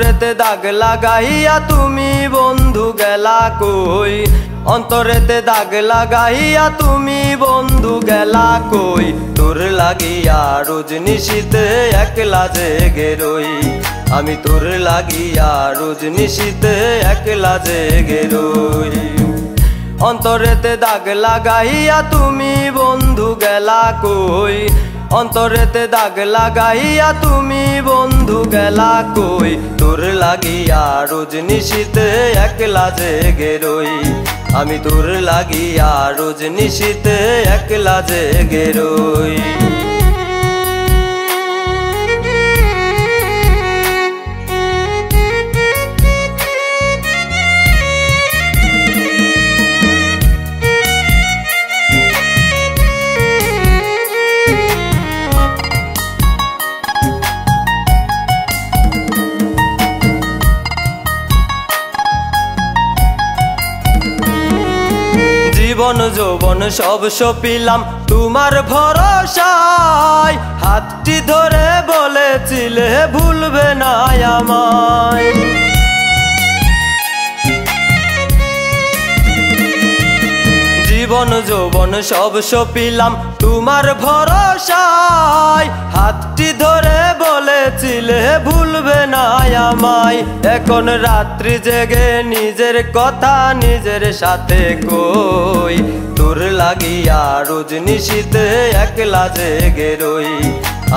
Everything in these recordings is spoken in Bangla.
অন্তরেতে দাগ লাগাইয়া তুমি বন্ধু গেলা কই, অন্তরেতে দাগ লাগাইয়া তুমি বন্ধু গেলা কই। তোর লাগিয়া রোজ নিশীতে একলা জেগে রই, আমি তোর লাগিয়া রোজ নিশীতে একলা জেগে রই। অন্তরেতে দাগ লাগাইয়া তুমি বন্ধু গেলা কই, অন্তরেতে দাগ লাগাইয়া তুমি বন্ধু গেলা কই। তোর লাগিয়া রোজ নিশীতে একলা জেগে রই, আমি তোর লাগিয়া রোজ নিশীতে একলা জেগে রই। জীবন যৌবন সব সপিলাম তোমার ভরসায়, হাতটি ধরে বলেছিলে ভুলবে না আমায়। জীবন যৌবন সব সপিলাম তোমার ভরসায়, হাতটি ধরে বলেছিলে ভুলবে না আমায়। এখন রাত্রি জেগে নিজের কথা নিজের সাথে কই, তোর লাগিয়া রোজ নিশীতে একলা জেগে রই,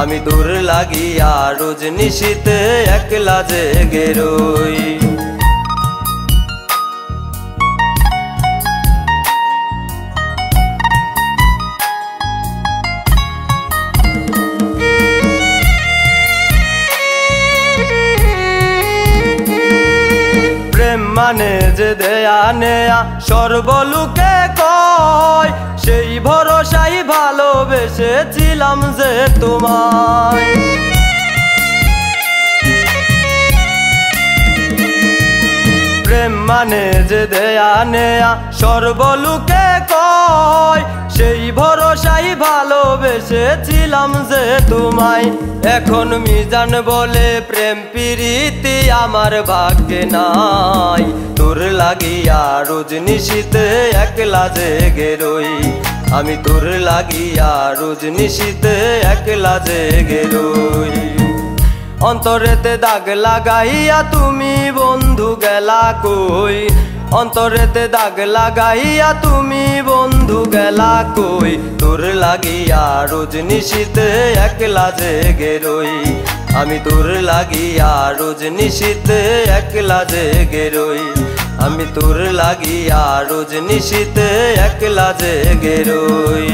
আমি তোর লাগিয়া রোজ নিশীতে একলা জেগে রই। মানে যে দেয়া নেয়া সর্বলোকে কয়, সেই ভরসাই ভালোবেসেছিলাম যে তোমায়। প্রেম মানে যে দেয়া নেয়া সর্বলোকে কয়, সেই ভরসাই ভালোবেসেছিলাম যে তোমায়। এখন মিজান বলে প্রেম প্রীতি আমার ভাগ্যে নাই, তোর লাগিয়া রোজ নিশীতে একলা জেগে রই, আমি তোর লাগিয়া রোজ নিশীতে একলা জেগে রই। অন্তরেতে দাগ লাগাইয়া তুমি বন্ধু গেলা কই, অন্তরেতে দাগ লাগাইয়া তুমি বন্ধু গেলা কই। তোর লাগিয়া রোজ নিশীতে একলা জেগে রই, আমি তোর লাগিয়া রোজ নিশীতে একলা জেগে রই, আমি তোর লাগিয়া রোজ নিশীতে একলা জেগে রই।